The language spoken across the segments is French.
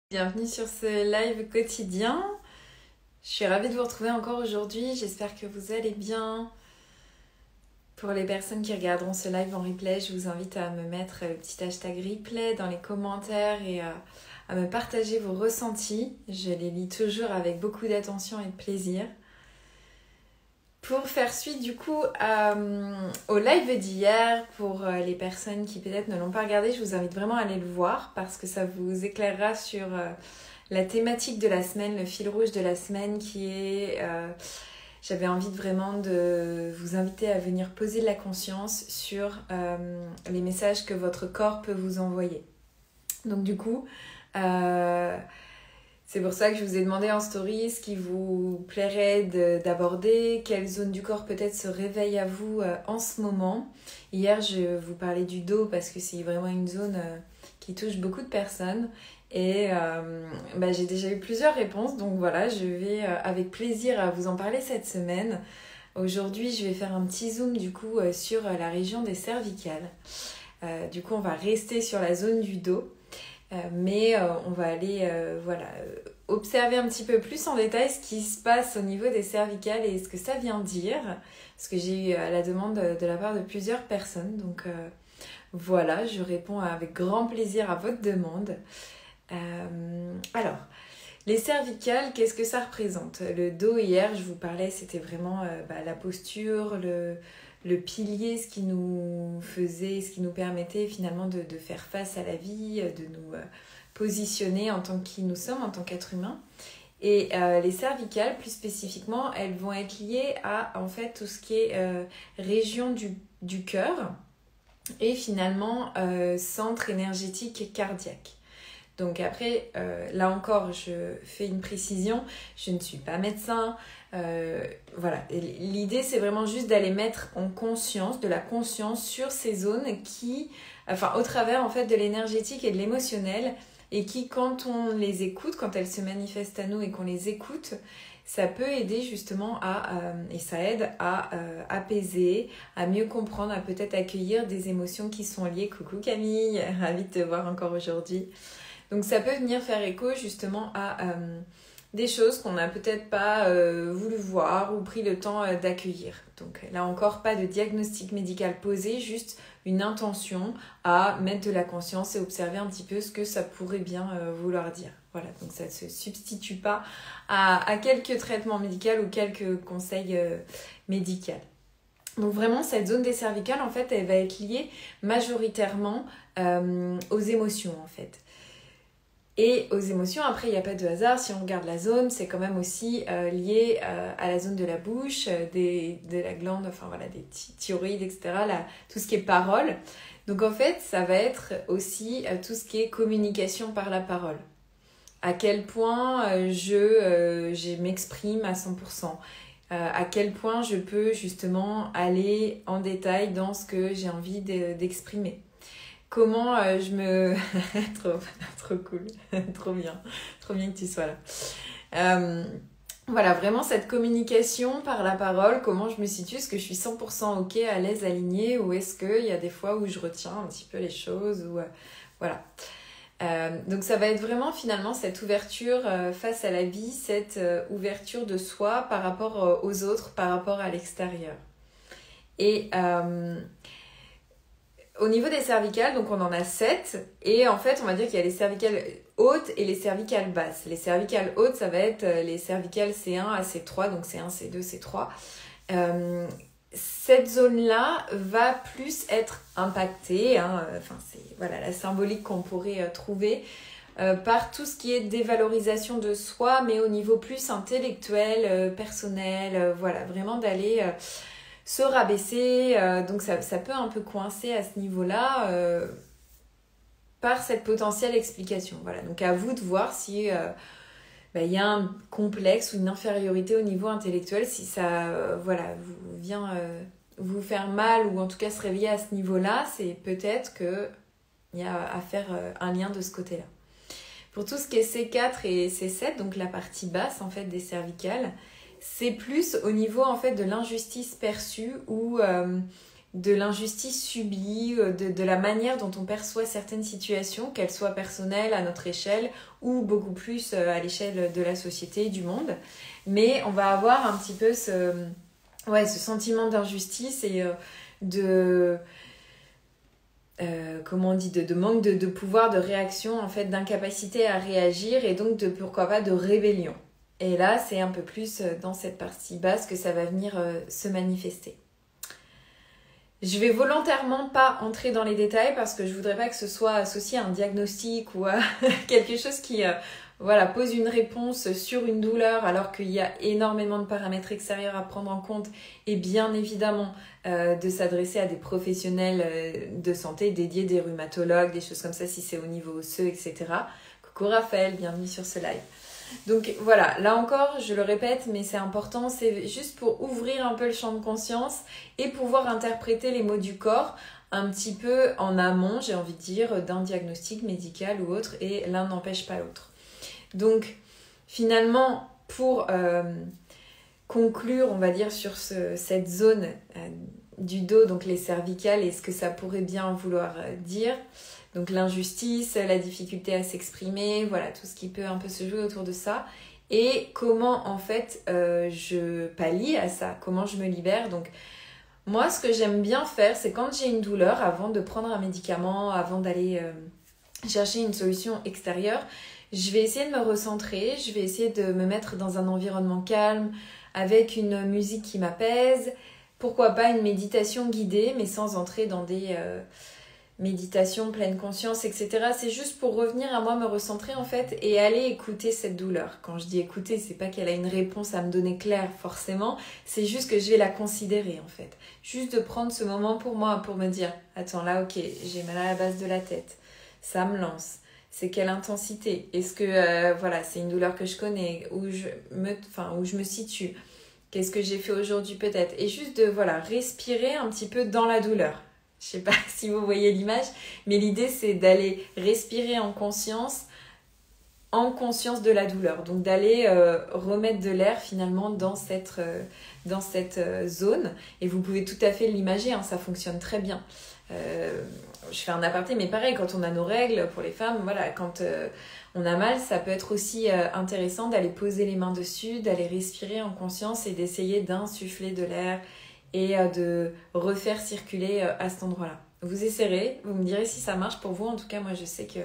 Bienvenue sur ce live quotidien. Je suis ravie de vous retrouver encore aujourd'hui. J'espère que vous allez bien. Pour les personnes qui regarderont ce live en replay, je vous invite à me mettre le petit hashtag replay dans les commentaires et à me partager vos ressentis. Je les lis toujours avec beaucoup d'attention et de plaisir. Pour faire suite du coup au live d'hier, pour les personnes qui peut-être ne l'ont pas regardé, je vous invite vraiment à aller le voir parce que ça vous éclairera sur la thématique de la semaine, le fil rouge de la semaine qui est... j'avais envie vraiment de vous inviter à venir poser de la conscience sur les messages que votre corps peut vous envoyer. Donc du coup... c'est pour ça que je vous ai demandé en story ce qui vous plairait d'aborder, quelle zone du corps peut-être se réveille à vous en ce moment. Hier, je vous parlais du dos parce que c'est vraiment une zone qui touche beaucoup de personnes. Et j'ai déjà eu plusieurs réponses, donc voilà, je vais avec plaisir à vous en parler cette semaine. Aujourd'hui, je vais faire un petit zoom du coup sur la région des cervicales. Du coup, on va rester sur la zone du dos. Mais on va aller observer un petit peu plus en détail ce qui se passe au niveau des cervicales et ce que ça vient dire, parce que j'ai eu la demande de la part de plusieurs personnes. Donc voilà, je réponds avec grand plaisir à votre demande. Alors, les cervicales, qu'est-ce que ça représente? Le dos, hier, je vous parlais, c'était vraiment la posture, le pilier, ce qui nous faisait, ce qui nous permettait finalement de faire face à la vie, de nous positionner en tant que nous sommes, en tant qu'être humain. Et les cervicales, plus spécifiquement, elles vont être liées à en fait tout ce qui est région du cœur et finalement centre énergétique cardiaque. Donc après, là encore, je fais une précision, je ne suis pas médecin. Voilà, et l'idée c'est vraiment juste d'aller mettre en conscience, de la conscience sur ces zones qui, au travers en fait de l'énergétique et de l'émotionnel, et qui quand on les écoute, quand elles se manifestent à nous et qu'on les écoute, ça peut aider justement et ça aide à apaiser, à mieux comprendre, à peut-être accueillir des émotions qui sont liées. Coucou Camille, ravie de te voir encore aujourd'hui. Donc ça peut venir faire écho justement à des choses qu'on n'a peut-être pas voulu voir ou pris le temps d'accueillir. Donc là encore, pas de diagnostic médical posé, juste une intention à mettre de la conscience et observer un petit peu ce que ça pourrait bien vouloir dire. Voilà, donc ça ne se substitue pas à quelques traitements médicaux ou quelques conseils médicaux. Donc vraiment, cette zone des cervicales, en fait, elle va être liée majoritairement aux émotions, en fait. Et aux émotions, après, il n'y a pas de hasard. Si on regarde la zone, c'est quand même aussi lié à la zone de la bouche, de la glande, des thyroïdes, etc. Tout ce qui est parole. Donc en fait, ça va être aussi tout ce qui est communication par la parole. À quel point je m'exprime à 100%. À quel point je peux justement aller en détail dans ce que j'ai envie d'exprimer. Comment je me... trop cool, trop bien que tu sois là. Voilà, vraiment cette communication par la parole, comment je me situe, est-ce que je suis 100% ok, à l'aise, alignée, ou est-ce qu'il y a des fois où je retiens un petit peu les choses, ou voilà. Donc ça va être vraiment finalement cette ouverture face à la vie, cette ouverture de soi par rapport aux autres, par rapport à l'extérieur. Et... au niveau des cervicales, donc on en a 7, et en fait on va dire qu'il y a les cervicales hautes et les cervicales basses. Les cervicales hautes, ça va être les cervicales C1 à C3, donc C1, C2, C3. Cette zone-là va plus être impactée, c'est la symbolique qu'on pourrait trouver par tout ce qui est dévalorisation de soi, mais au niveau plus intellectuel, personnel, vraiment d'aller... se rabaisser, donc ça peut un peu coincer à ce niveau-là par cette potentielle explication. Voilà, donc à vous de voir si y a un complexe ou une infériorité au niveau intellectuel, si ça vous vient vous faire mal ou en tout cas se réveiller à ce niveau-là, c'est peut-être qu'il y a à faire un lien de ce côté-là. Pour tout ce qui est C4 et C7, donc la partie basse en fait des cervicales, c'est plus au niveau en fait de l'injustice perçue ou de l'injustice subie, de la manière dont on perçoit certaines situations, qu'elles soient personnelles à notre échelle ou beaucoup plus à l'échelle de la société, du monde. Mais on va avoir un petit peu ce sentiment d'injustice et comment on dit, de manque de pouvoir, de réaction, en fait, d'incapacité à réagir et donc pourquoi pas de rébellion. Et là, c'est un peu plus dans cette partie basse que ça va venir se manifester. Je vais volontairement pas entrer dans les détails parce que je voudrais pas que ce soit associé à un diagnostic ou à quelque chose qui pose une réponse sur une douleur alors qu'il y a énormément de paramètres extérieurs à prendre en compte et bien évidemment de s'adresser à des professionnels de santé dédiés, des rhumatologues, des choses comme ça si c'est au niveau osseux, etc. Coucou Raphaël, bienvenue sur ce live. Donc voilà, là encore, je le répète, mais c'est important, c'est juste pour ouvrir un peu le champ de conscience et pouvoir interpréter les mots du corps un petit peu en amont, j'ai envie de dire, d'un diagnostic médical ou autre, et l'un n'empêche pas l'autre. Donc finalement, pour conclure, on va dire, sur cette zone du dos, donc les cervicales et ce que ça pourrait bien vouloir dire, donc l'injustice, la difficulté à s'exprimer, voilà, tout ce qui peut un peu se jouer autour de ça. Et comment en fait je pallie à ça, comment je me libère. Donc moi ce que j'aime bien faire, c'est quand j'ai une douleur, avant de prendre un médicament, avant d'aller chercher une solution extérieure, je vais essayer de me recentrer, je vais essayer de me mettre dans un environnement calme, avec une musique qui m'apaise, pourquoi pas une méditation guidée, mais sans entrer dans des... méditation, pleine conscience, etc. C'est juste pour revenir à moi, me recentrer en fait et aller écouter cette douleur. Quand je dis écouter, c'est pas qu'elle a une réponse à me donner claire forcément, c'est juste que je vais la considérer en fait. Juste de prendre ce moment pour moi, pour me dire attends là ok, j'ai mal à la base de la tête, ça me lance. C'est quelle intensité? Est-ce que c'est une douleur que je connais, où je me situe? Qu'est-ce que j'ai fait aujourd'hui peut-être? Et juste de respirer un petit peu dans la douleur. Je sais pas si vous voyez l'image, mais l'idée c'est d'aller respirer en conscience de la douleur. Donc d'aller remettre de l'air finalement dans cette zone. Et vous pouvez tout à fait l'imager, hein, ça fonctionne très bien. Je fais un aparté, mais pareil, quand on a nos règles pour les femmes, voilà, quand on a mal, ça peut être aussi intéressant d'aller poser les mains dessus, d'aller respirer en conscience et d'essayer d'insuffler de l'air et de refaire circuler à cet endroit-là. Vous essayerez, vous me direz si ça marche pour vous. En tout cas, moi, je sais que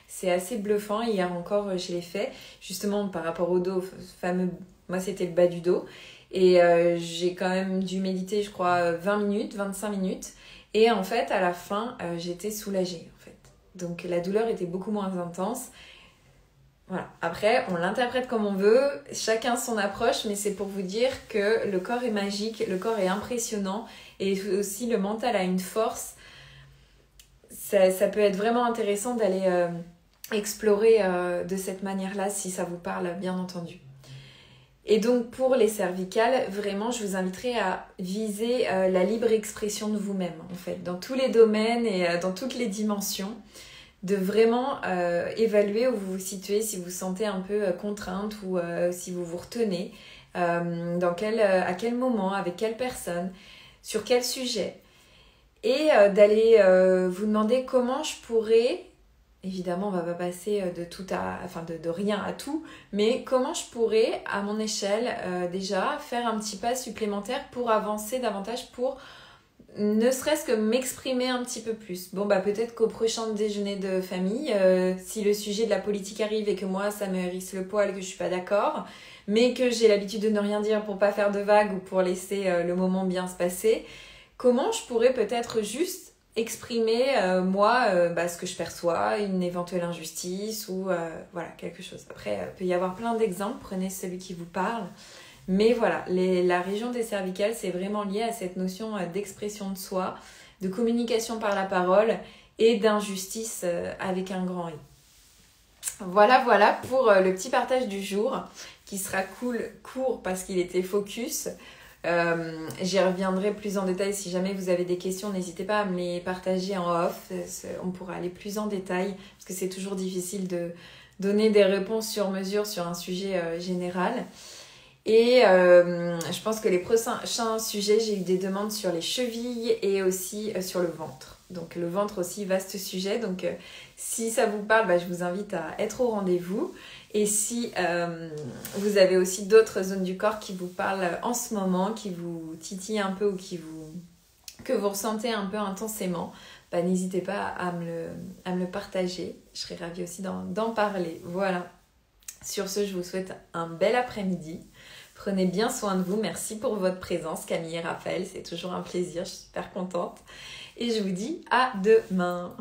c'est assez bluffant. Hier encore, je l'ai fait, justement par rapport au dos fameux. Moi, c'était le bas du dos. Et j'ai quand même dû méditer, je crois, 20 minutes, 25 minutes. Et en fait, à la fin, j'étais soulagée, en fait. Donc, la douleur était beaucoup moins intense. Voilà. Après, on l'interprète comme on veut, chacun son approche, mais c'est pour vous dire que le corps est magique, le corps est impressionnant et aussi le mental a une force. Ça peut être vraiment intéressant d'aller explorer de cette manière-là si ça vous parle, bien entendu. Et donc pour les cervicales, vraiment, je vous inviterai à viser la libre expression de vous-même, en fait, dans tous les domaines et dans toutes les dimensions. De vraiment évaluer où vous vous situez, si vous vous sentez un peu contrainte ou si vous vous retenez, à quel moment, avec quelle personne, sur quel sujet. Et d'aller vous demander comment je pourrais, évidemment on va pas passer de rien à tout, mais comment je pourrais, à mon échelle déjà, faire un petit pas supplémentaire pour avancer davantage, pour ne serait-ce que m'exprimer un petit peu plus. Bon, peut-être qu'au prochain déjeuner de famille, si le sujet de la politique arrive et que moi, ça me hérisse le poil, que je suis pas d'accord, mais que j'ai l'habitude de ne rien dire pour pas faire de vagues ou pour laisser le moment bien se passer, comment je pourrais peut-être juste exprimer, ce que je perçois, une éventuelle injustice ou quelque chose. Après, il peut y avoir plein d'exemples, prenez celui qui vous parle. Mais voilà, la région des cervicales, c'est vraiment lié à cette notion d'expression de soi, de communication par la parole et d'injustice avec un grand I. Voilà pour le petit partage du jour qui sera court parce qu'il était focus. J'y reviendrai plus en détail si jamais vous avez des questions, n'hésitez pas à me les partager en off. On pourra aller plus en détail parce que c'est toujours difficile de donner des réponses sur mesure sur un sujet général. Et je pense que les prochains sujets, j'ai eu des demandes sur les chevilles et aussi sur le ventre. Donc le ventre aussi, vaste sujet. Donc si ça vous parle, je vous invite à être au rendez-vous. Et si vous avez aussi d'autres zones du corps qui vous parlent en ce moment, qui vous titillent un peu ou que vous ressentez un peu intensément, n'hésitez pas à me le partager. Je serais ravie aussi d'en parler. Voilà. Sur ce, je vous souhaite un bel après-midi. Prenez bien soin de vous. Merci pour votre présence, Camille et Raphaël. C'est toujours un plaisir. Je suis super contente. Et je vous dis à demain.